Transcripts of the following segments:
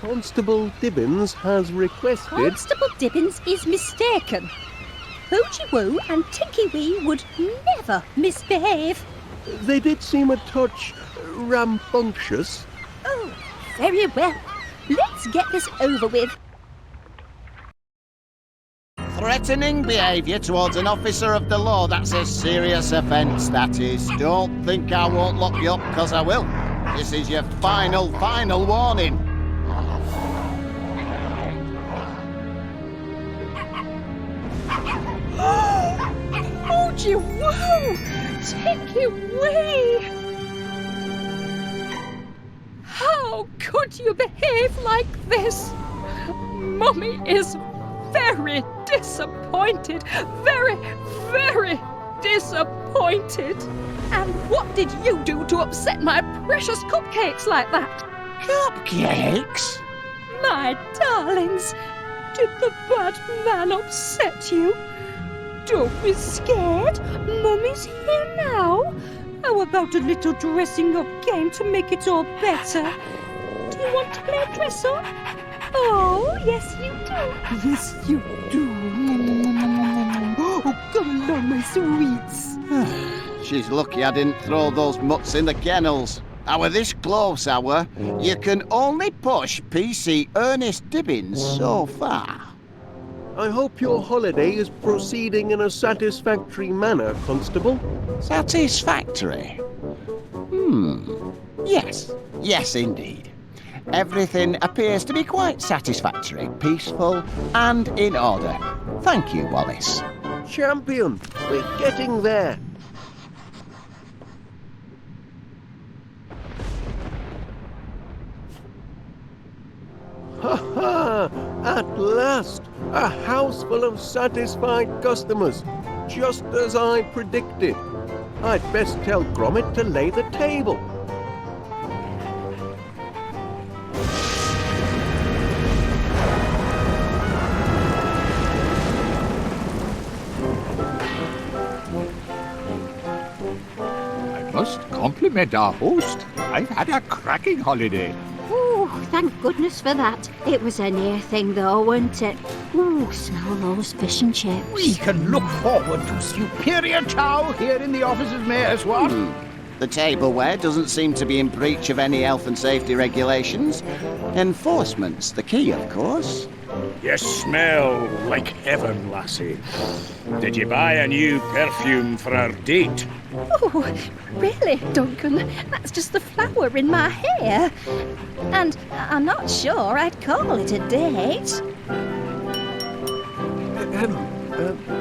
Constable Dibbins has requested... Constable Dibbins is mistaken. Hoochie Woo and Tinky Wee would never misbehave. They did seem a touch rambunctious. Oh, very well. Let's get this over with. Threatening behaviour towards an officer of the law, that's a serious offence, that is. Don't think I won't lock you up, because I will. This is your final warning. Hoochie Woo! Tinky Wee! How could you behave like this? Mummy is very disappointed. Very, very disappointed. And what did you do to upset my precious cupcakes like that? Cupcakes? My darlings, did the bad man upset you? Don't be scared. Mummy's here now. How about a little dressing up game to make it all better? Do you want to play dress up? Oh, yes you do. Yes you do. Oh, come along, my sweets. She's lucky I didn't throw those mutts in the kennels. Hour this close, hour, you can only push PC Ernest Dibbins so far. I hope your holiday is proceeding in a satisfactory manner, Constable. Satisfactory? Yes indeed. Everything appears to be quite satisfactory, peaceful, and in order. Thank you, Wallace. Champion, we're getting there. Ha ha! At last! A house full of satisfied customers, just as I predicted. I'd best tell Gromit to lay the table. I must compliment our host. I've had a cracking holiday. Oh, thank goodness for that. It was a near thing though, wasn't it? Ooh, smell those fish and chips. We can look forward to superior chow here in the office of Mayor's Ward. The tableware doesn't seem to be in breach of any health and safety regulations. Enforcement's the key, of course. You smell like heaven, lassie. Did you buy a new perfume for our date? Oh, really, Duncan? That's just the flower in my hair. And I'm not sure I'd call it a date.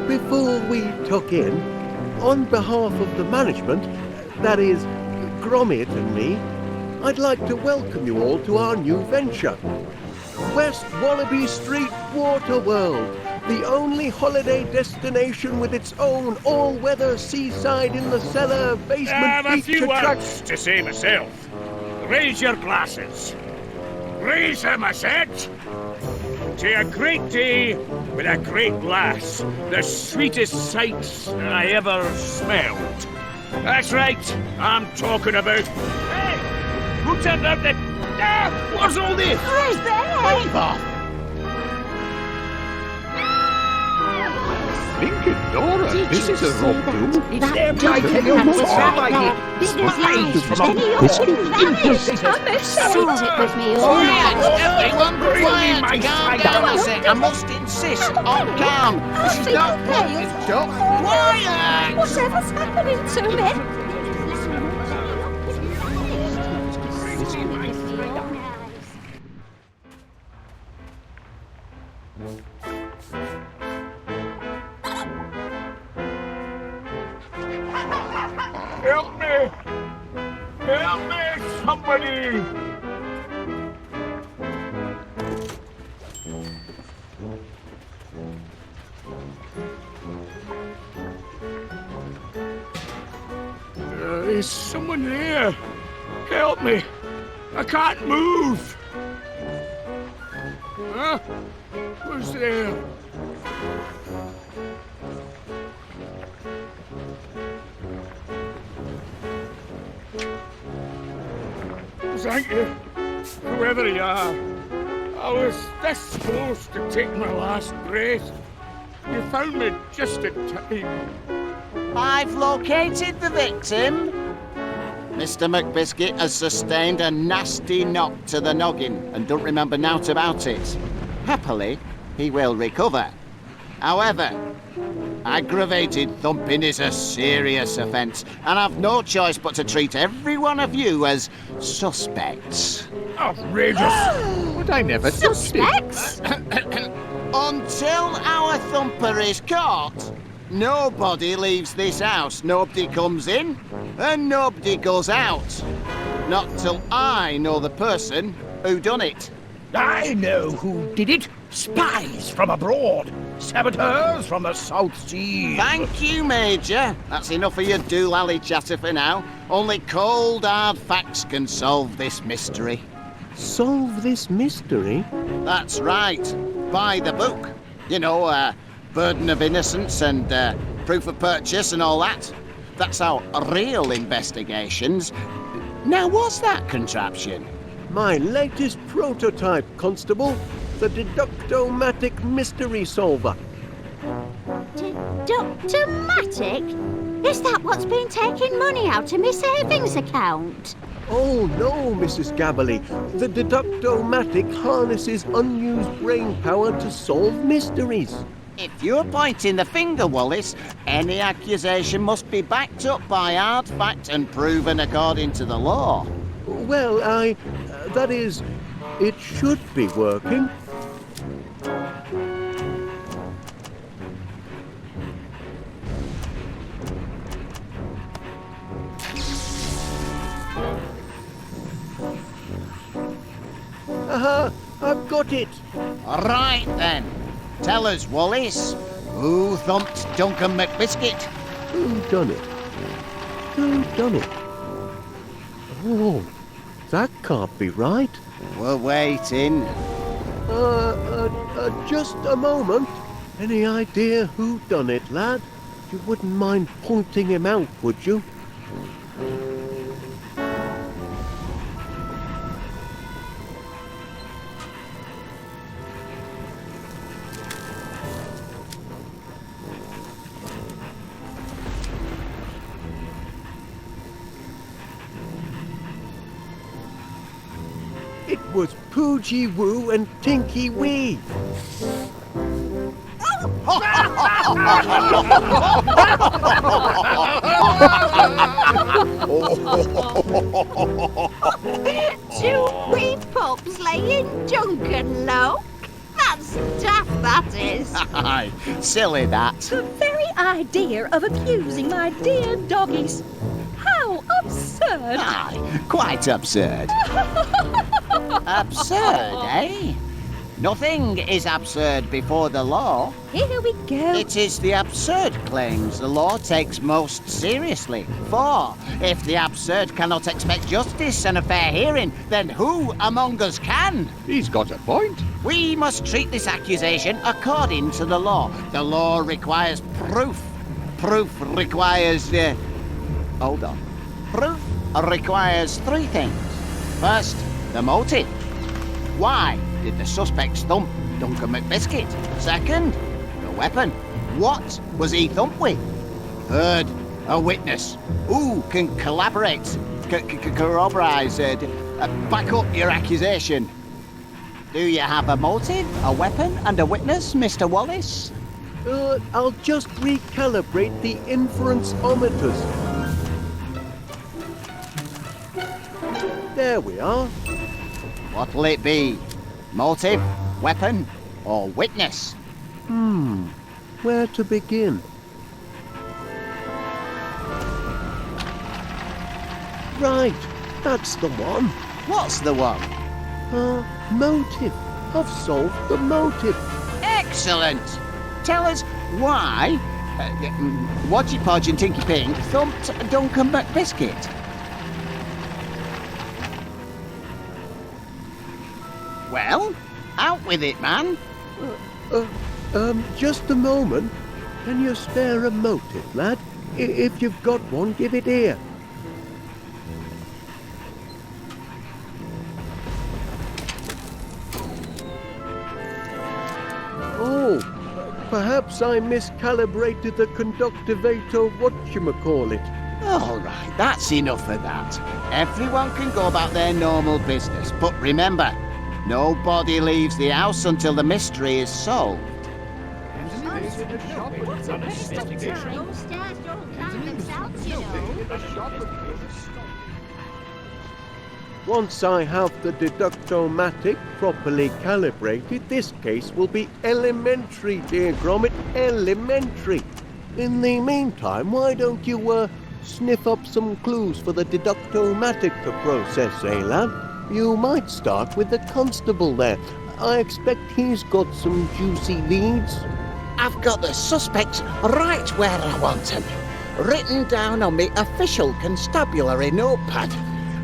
Before we tuck in, on behalf of the management, that is, Gromit and me, I'd like to welcome you all to our new venture. West Wallaby Street Water World, the only holiday destination with its own all-weather seaside in the cellar basement I have a beach few words to say myself. Raise your glasses. Raise them, I said. To a great day with a great lass, the sweetest sights I ever smelled. That's right, I'm talking about... Hey! Who turned out the... Ah! What's all this? Who's there? Leave off! Blinking Dora, Did this you is a see rock that? too. That It's them I tell you Duncan what's was all right I there. did. Big as life. Spies from Then he a all biscuit vanished. into I'm Sit it with me all Quiet! night. Everyone Bring me quiet! my Calm spider. down, I say. I must insist on calm. This is not... Stop! Quiet! Whatever's happening to me? Help me! Help me, somebody! Is someone there? Help me! I can't move! Huh? Who's there? Thank you, whoever you are. I was this close to taking my last breath. You found me just in time. I've located the victim. Mr. McBiscuit has sustained a nasty knock to the noggin and don't remember naught about it. Happily, he will recover. However, aggravated thumping is a serious offence, and I've no choice but to treat every one of you as suspects. Outrageous! But I never touched it. Suspects? Until our thumper is caught, nobody leaves this house, nobody comes in, and nobody goes out. Not till I know the person who done it. I know who did it. Spies from abroad. Saboteurs from the South Sea. Thank you, Major. That's enough of your doolally chatter for now. Only cold, hard facts can solve this mystery. Solve this mystery? That's right. By the book. You know, burden of innocence and proof of purchase and all that. That's our real investigations. Now, what's that contraption? My latest prototype, Constable. The Deductomatic Mystery Solver. Deductomatic? Is that what's been taking money out of my savings account? Oh no, Mrs. Gabberly. The Deductomatic harnesses unused brain power to solve mysteries. If you're pointing the finger, Wallace, any accusation must be backed up by hard fact and proven according to the law. Well, that is, it should be working. Aha! I've got it! Right then. Tell us, Wallace, who thumped Duncan McBiscuit? Who done it? Who done it? Oh, that can't be right. We're waiting. Just a moment. Any idea who done it, lad? You wouldn't mind pointing him out, would you? It was Poogie Woo and Tinky Wee. Two wee pups laying Duncan low? That's daft, that is. Aye, silly that. The very idea of accusing my dear doggies. How absurd! Aye, quite absurd. Absurd, eh? Nothing is absurd before the law. Here we go. It is the absurd claims the law takes most seriously. For if the absurd cannot expect justice and a fair hearing, then who among us can? He's got a point. We must treat this accusation according to the law. The law requires proof. Proof requires... hold on. Proof requires three things. First, the motive. Why did the suspects thump Duncan McBiscuit? Second, the weapon. What was he thumped with? Third, a witness. Who can collaborate, corroborate, back up your accusation? Do you have a motive, a weapon, and a witness, Mr. Wallace? I'll just recalibrate the inference-ometers. There we are. What'll it be? Motive, weapon, or witness? Where to begin? Right, that's the one. What's the one? Motive. I've solved the motive. Excellent! Tell us why Wadgy Podge and Tinky Pink thumped Duncan McBiscuit. Well, out with it, man. Just a moment. Can you spare a motive, lad? If you've got one, give it here. Perhaps I miscalibrated the conductivator whatchamacallit. All right, that's enough of that. Everyone can go about their normal business, but remember, nobody leaves the house until the mystery is solved. Those stairs don't climb themselves, you know. Once I have the deductomatic properly calibrated, this case will be elementary, dear Gromit, elementary. In the meantime, why don't you, sniff up some clues for the deductomatic to process, eh, lad? You might start with the constable there. I expect he's got some juicy leads. I've got the suspects right where I want them, written down on my official constabulary notepad.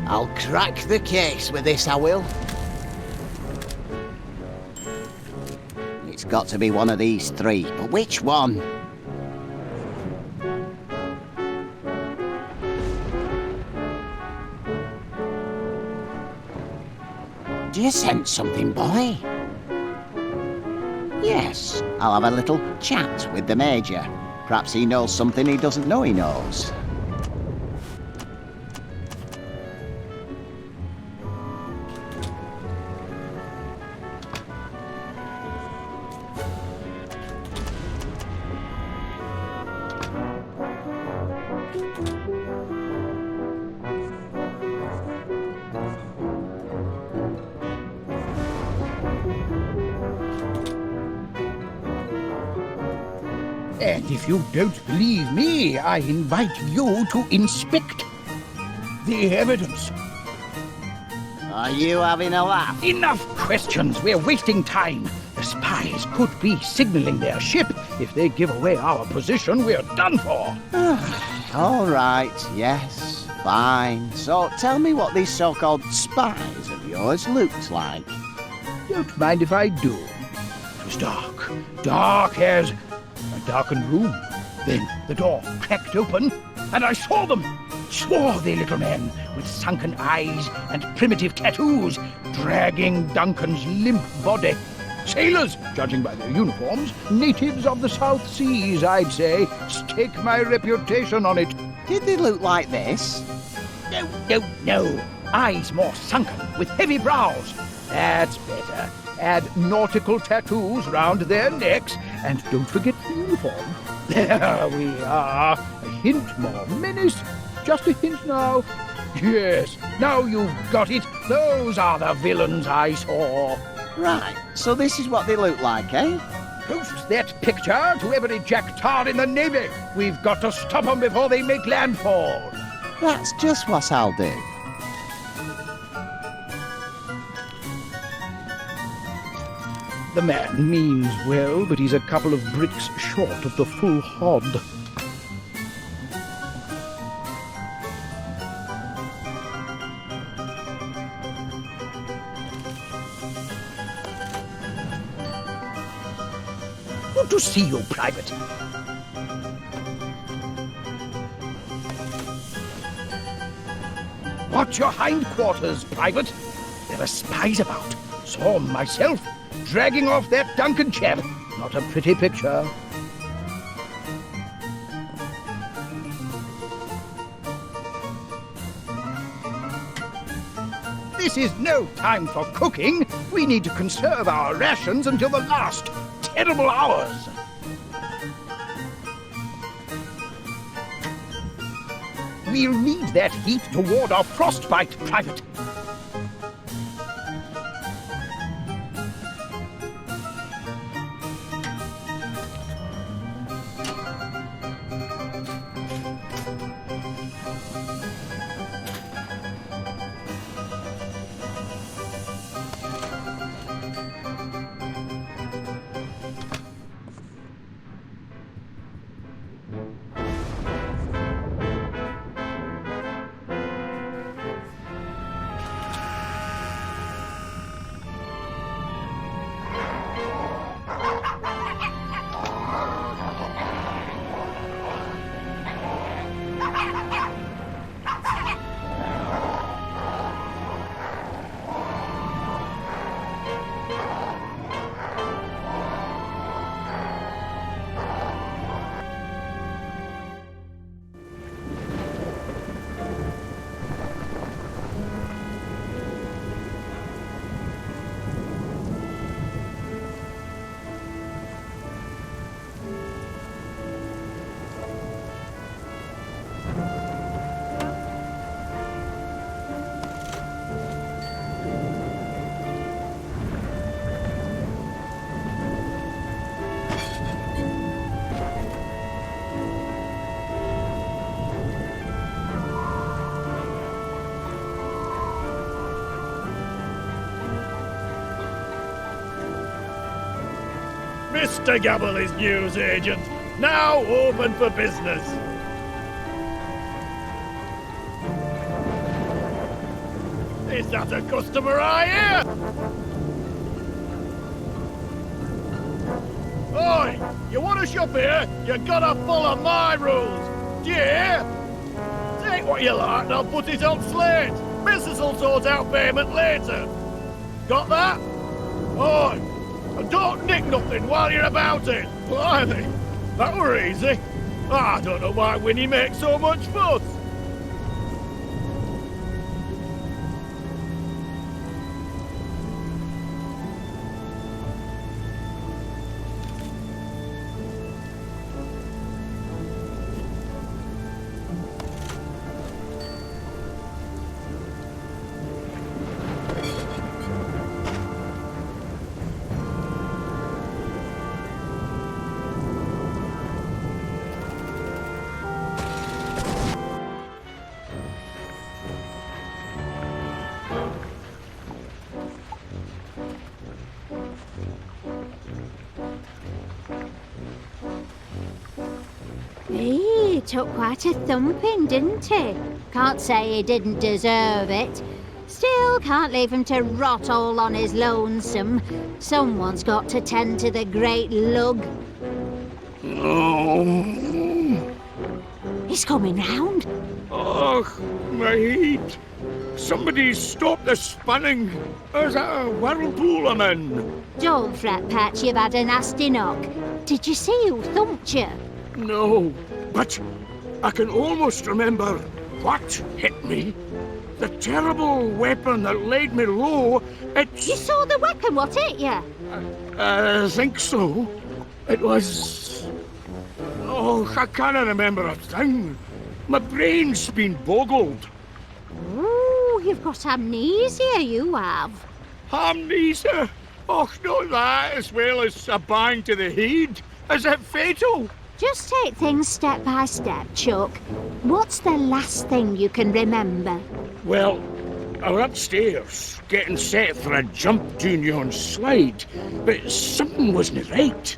I'll crack the case with this, I will. It's got to be one of these three, but which one? Do you sense something, boy? Yes, I'll have a little chat with the Major. Perhaps he knows something he doesn't know he knows. And if you don't believe me, I invite you to inspect the evidence. Are you having a laugh? Enough questions. We're wasting time. The spies could be signaling their ship. If they give away our position, we're done for. All right, yes, fine. So tell me what these so-called spies of yours looked like. Don't mind if I do. It was dark. Dark as a darkened room. Then the door cracked open, and I saw them. Swarthy little men with sunken eyes and primitive tattoos, dragging Duncan's limp body. Sailors, judging by their uniforms, natives of the South Seas, I'd say. Stake my reputation on it. Did they look like this? No. Eyes more sunken, with heavy brows. That's better. Add nautical tattoos round their necks, and don't forget the uniform. There we are. A hint more menace. Just a hint now. Yes, now you've got it. Those are the villains I saw. Right, so this is what they look like, eh? Post that picture to every jack-tar in the Navy. We've got to stop them before they make landfall. That's just what I'll do. The man means well, but he's a couple of bricks short of the full hod. Good to see you, Private. Watch your hindquarters, Private. There are spies about. Saw 'em myself. Dragging off that Duncan chap. Not a pretty picture. This is no time for cooking. We need to conserve our rations until the last terrible hours. We'll need that heat to ward off frostbite, Private. Mr. Gabble is newsagent. Now open for business. Is that a customer I hear? Oi! You want to shop here? You gotta follow my rules. Do you hear? Take what you like and I'll put it on slate. Missus will sort out payment later. Got that? Oi! And don't nick nothing while you're about it. Blimey, that were easy. I don't know why Winnie makes so much fuss. He took quite a thumping, didn't he? Can't say he didn't deserve it. Still can't leave him to rot all on his lonesome. Someone's got to tend to the great lug. Oh, He's coming round. ugh, my heat. Somebody stop the spinning. There's a whirlpool I'm in. Don't fret, Pat, you've had a nasty knock. Did you see who thumped you? No, but I can almost remember what hit me. The terrible weapon that laid me low, You saw the weapon, what hit you? I think so. It was... Oh, I can't remember a thing. My brain's been boggled. Ooh, you've got amnesia, you have. Amnesia? Oh, not that, as well as a bang to the head. Is it fatal? Just take things step by step, Chuck. What's the last thing you can remember? Well, I were upstairs, getting set for a jump down yon slide, but something wasn't right.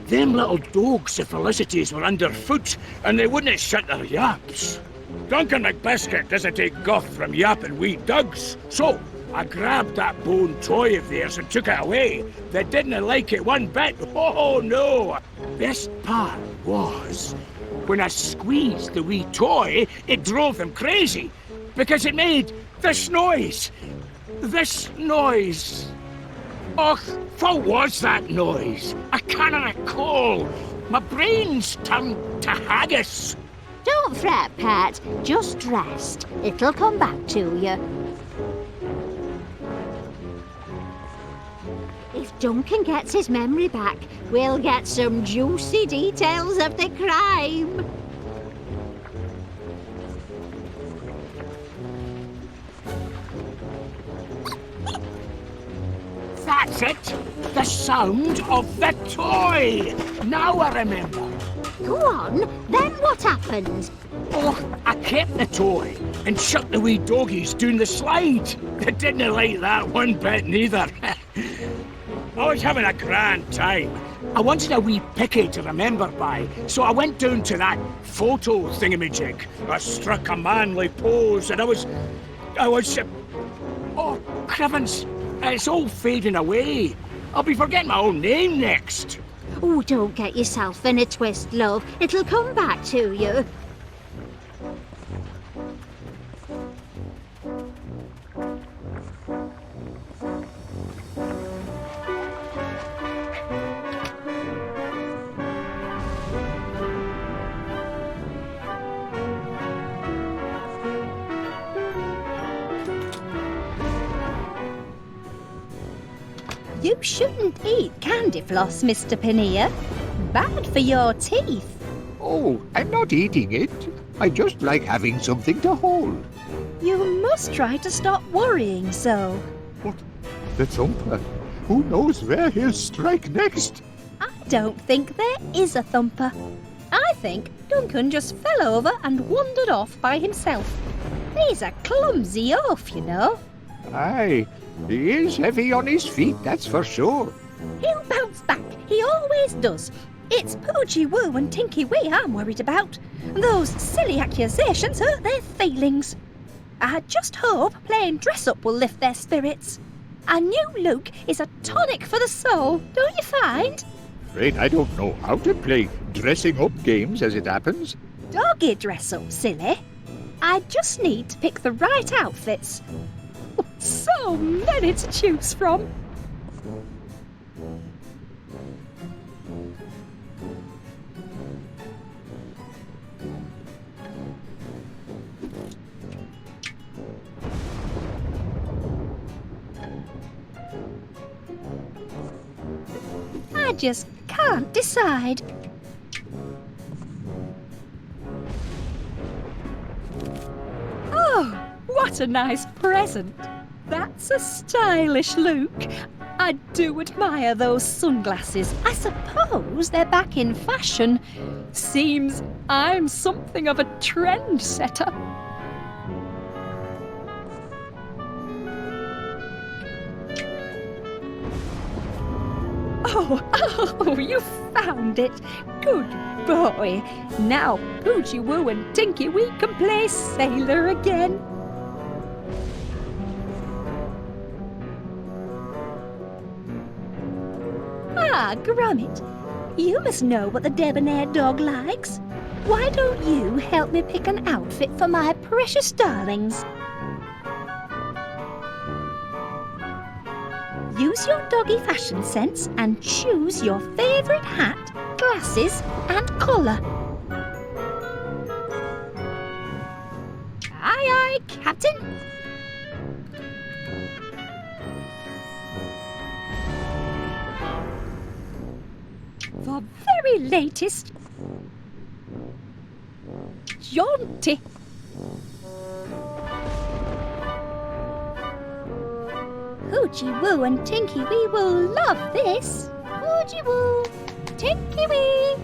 Them little dogs of Felicity's were underfoot, and they wouldn't shut their yaps. Duncan McBiscuit doesn't take guff from yapping wee dugs, so I grabbed that bone toy of theirs and took it away. They didn't like it one bit. Oh, no. Best part was, when I squeezed the wee toy, it drove them crazy, because it made this noise. This noise. Och, what was that noise? I can't recall. My brain's turned to haggis. Don't fret, Pat. Just rest. It'll come back to you. If Duncan gets his memory back, we'll get some juicy details of the crime. That's it! The sound of the toy! Now I remember. Go on, then what happened? Oh, I kept the toy and shut the wee doggies down the slide. They didn't like that one bit neither. I was having a grand time. I wanted a wee picky to remember by, so I went down to that photo thingamajig. I struck a manly pose and I was... Oh, Crivens, it's all fading away. I'll be forgetting my own name next. Oh, don't get yourself in a twist, love. It'll come back to you. You shouldn't eat candy floss, Mr. Panea. Bad for your teeth. Oh, I'm not eating it. I just like having something to hold. You must try to stop worrying so. What? The thumper? Who knows where he'll strike next? I don't think there is a thumper. I think Duncan just fell over and wandered off by himself. He's a clumsy oaf, you know. Aye, he is heavy on his feet, that's for sure. He'll bounce back. He always does. It's Poochie Woo and Tinky Wee I'm worried about. Those silly accusations hurt their feelings. I just hope playing dress-up will lift their spirits. A new look is a tonic for the soul, don't you find? Afraid I don't know how to play dressing up games as it happens. Doggy dress-up, silly. I just need to pick the right outfits. So many to choose from. I just can't decide. Oh, what a nice present. That's a stylish look. I do admire those sunglasses. I suppose they're back in fashion. Seems I'm something of a trendsetter. Oh, you found it. Good boy. Now Poochie Woo and Tinky Wee can play sailor again. Ah, Gromit, you must know what the debonair dog likes. Why don't you help me pick an outfit for my precious darlings? Use your doggy fashion sense and choose your favourite hat, glasses and collar. Aye, aye, Captain. For very latest, jaunty. Poochie Woo and Tinky Wee will love this. Poochie Woo, Tinky Wee.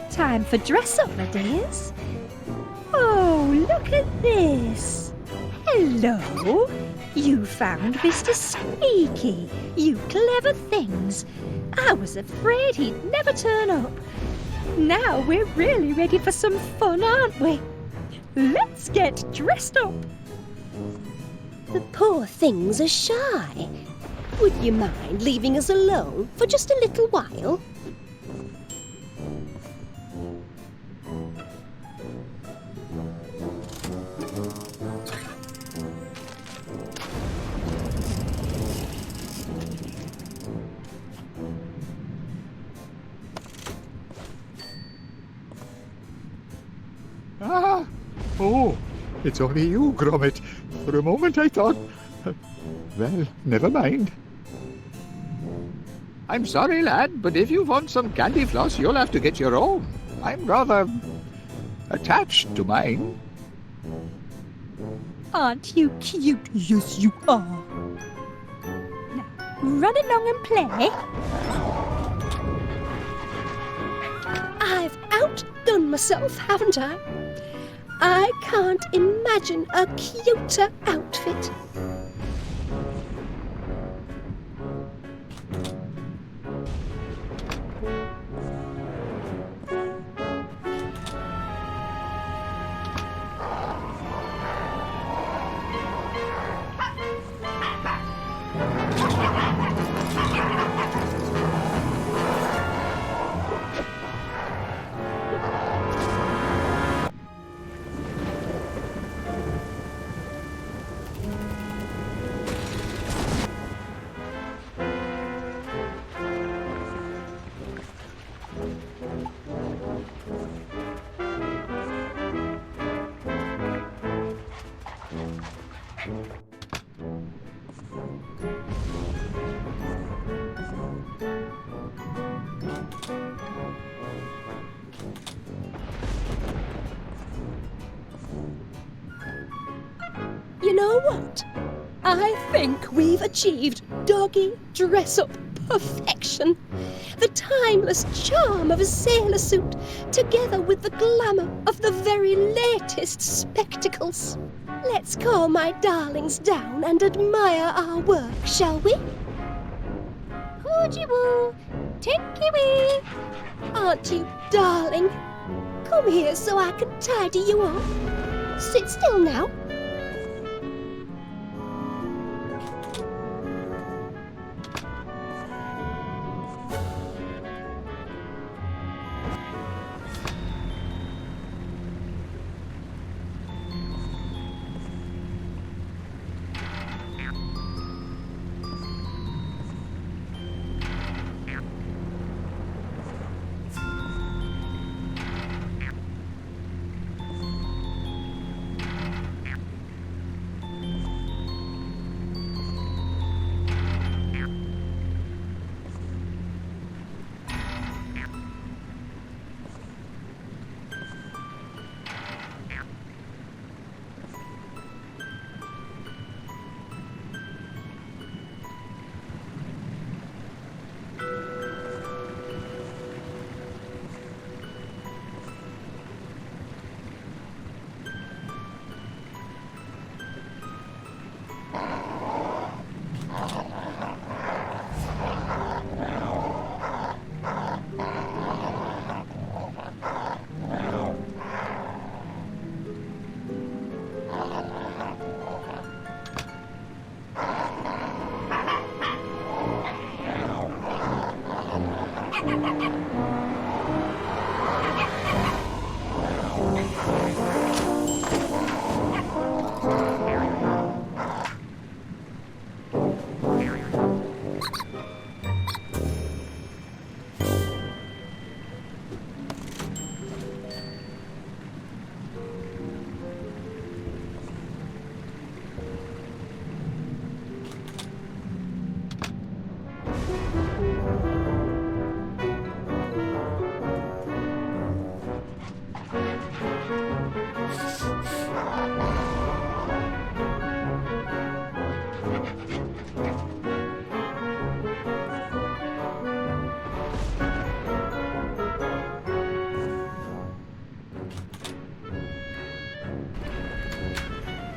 Time for dress up, my dears. Oh, look at this. Hello. You found Mr. Squeaky. You clever things. I was afraid he'd never turn up. Now we're really ready for some fun, aren't we? Let's get dressed up. The poor things are shy. Would you mind leaving us alone for just a little while? Ah! Oh, it's only you, Gromit. For a moment I thought... Well, never mind. I'm sorry, lad, but if you want some candy floss, you'll have to get your own. I'm rather... attached to mine. Aren't you cute? Yes, you are. Now, run along and play. I've outdone myself, haven't I? I can't imagine a cuter outfit. You know what? I think we've achieved doggy dress-up perfection. The timeless charm of a sailor suit, together with the glamour of the very latest spectacles. Let's calm my darlings down and admire our work, shall we? Poochie Woo, Tinky-wee! Aren't you darling? Come here so I can tidy you up. Sit still now.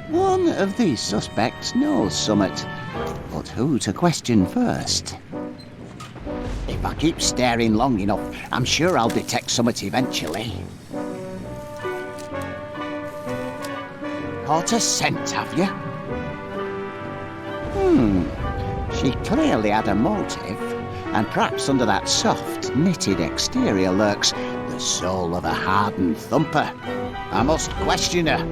One of these suspects knows summit, but who to question first? If I keep staring long enough, I'm sure I'll detect summit eventually. Caught a scent, have you? She clearly had a motive, and perhaps under that soft, knitted exterior lurks the soul of a hardened thumper. I must question her.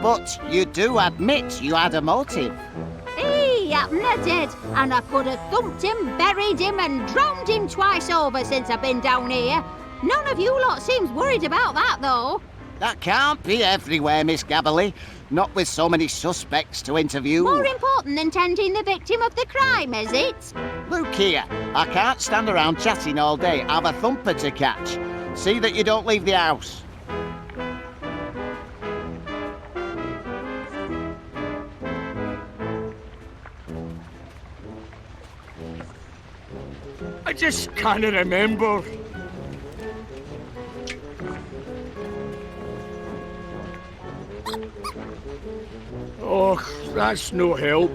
But you do admit you had a motive. He happen I did, and I could have thumped him, buried him, and drowned him twice over since I've been down here. None of you lot seems worried about that, though. That can't be everywhere, Miss Gabberly. Not with so many suspects to interview. More important than tending the victim of the crime, is it? Look here, I can't stand around chatting all day. I've a thumper to catch. See that you don't leave the house. I just can't remember. Oh, that's no help.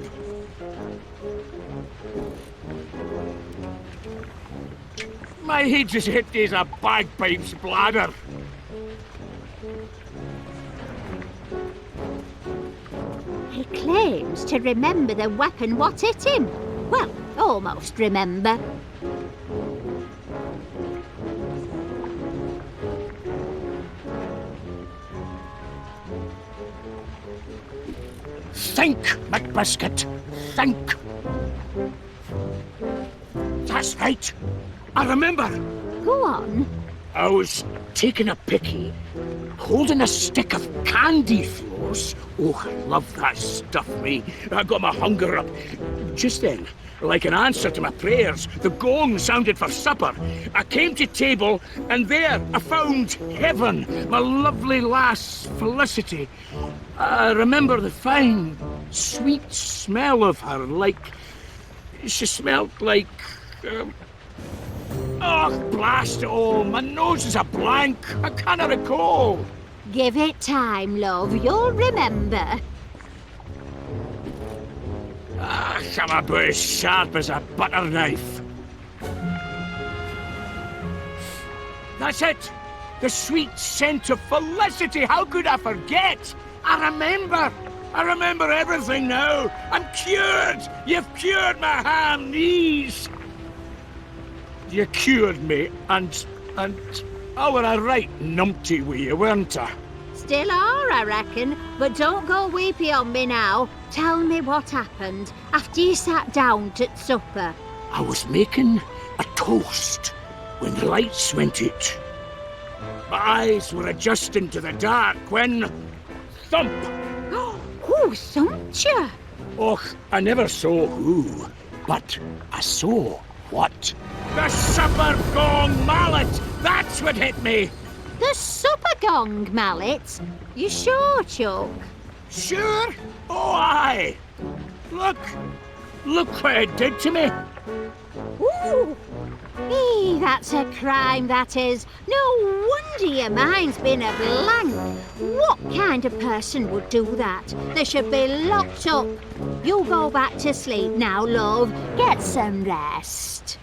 My head's as empty as a bagpipe's bladder. He claims to remember the weapon what hit him. Well, almost remember. Think, McBiscuit, think. That's right. I remember. Go on. I was taking a picky, holding a stick of candy floss. Oh, I love that stuff, me. I got my hunger up. Just then, Like an answer to my prayers, the gong sounded for supper. I came to table, and there I found heaven, my lovely lass, Felicity. I remember the fine, sweet smell of her, like... She smelled like... Oh, blast it all, my nose is a blank. I cannot recall. Give it time, love. You'll remember. I'm about as sharp as a butter knife. That's it! The sweet scent of Felicity! How could I forget? I remember everything now! I'm cured! You've cured my ham knees! You cured me, and... Oh, were I right numpty with you, weren't I? Still are, I reckon. But don't go weepy on me now. Tell me what happened after you sat down at supper. I was making a toast when the lights went out. My eyes were adjusting to the dark when... Thump! Who thumped you? Och, I never saw who, but I saw what? The supper gong mallet! That's what hit me! The supper gong mallet? You sure, Chuck? Sure? Oh, aye! Look what it did to me! Ooh! That's a crime, that is. No wonder your mind's been a blank. What kind of person would do that? They should be locked up. You go back to sleep now, love. Get some rest.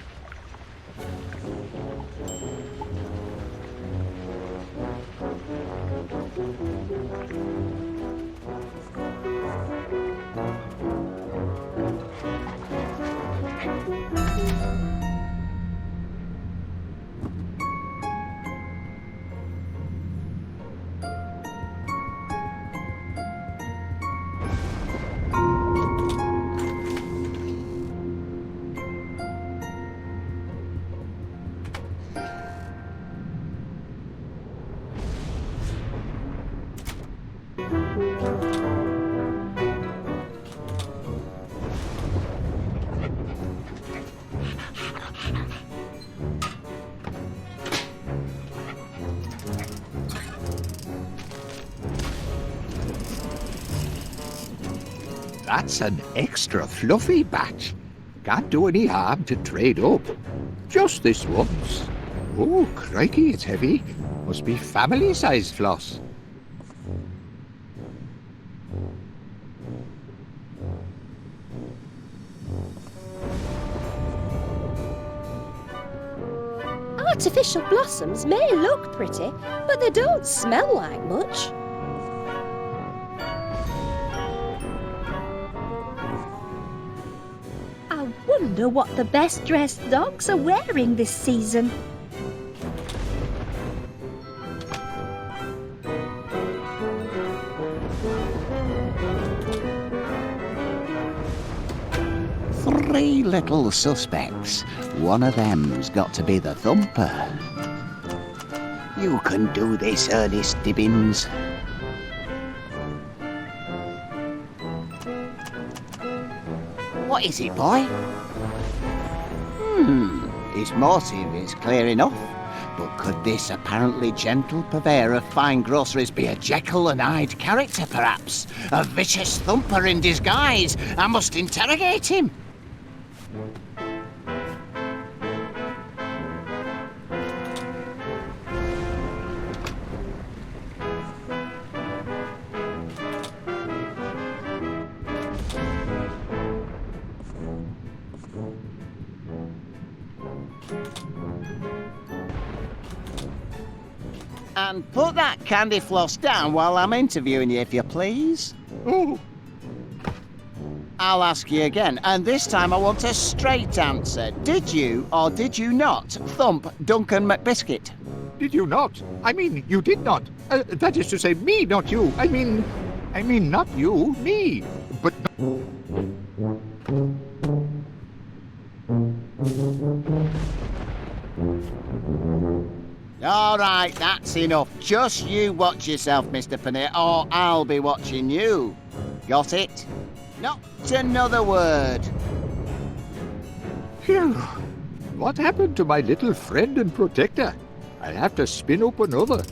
That's an extra fluffy batch. Can't do any harm to trade up. Just this once. Oh, crikey, it's heavy. Must be family-sized floss. Artificial blossoms may look pretty, but they don't smell like much. I wonder what the best-dressed dogs are wearing this season. Three little suspects. One of them's got to be the thumper. You can do this, Ernest Dibbins. What is it, boy? His motive is clear enough. But could this apparently gentle purveyor of fine groceries be a Jekyll and Hyde character, perhaps? A vicious thumper in disguise? I must interrogate him. And put that candy floss down while I'm interviewing you, if you please. Oh, I'll ask you again, and this time I want a straight answer. Did you or did you not thump Duncan McBiscuit? did you not? I mean, you did not. That is to say, me, not you. I mean, not you, me. But... All right, that's enough. Just you watch yourself, Mr. Paneer, or I'll be watching you. Got it? Not another word. Phew. What happened to my little friend and protector? I'll have to spin up another.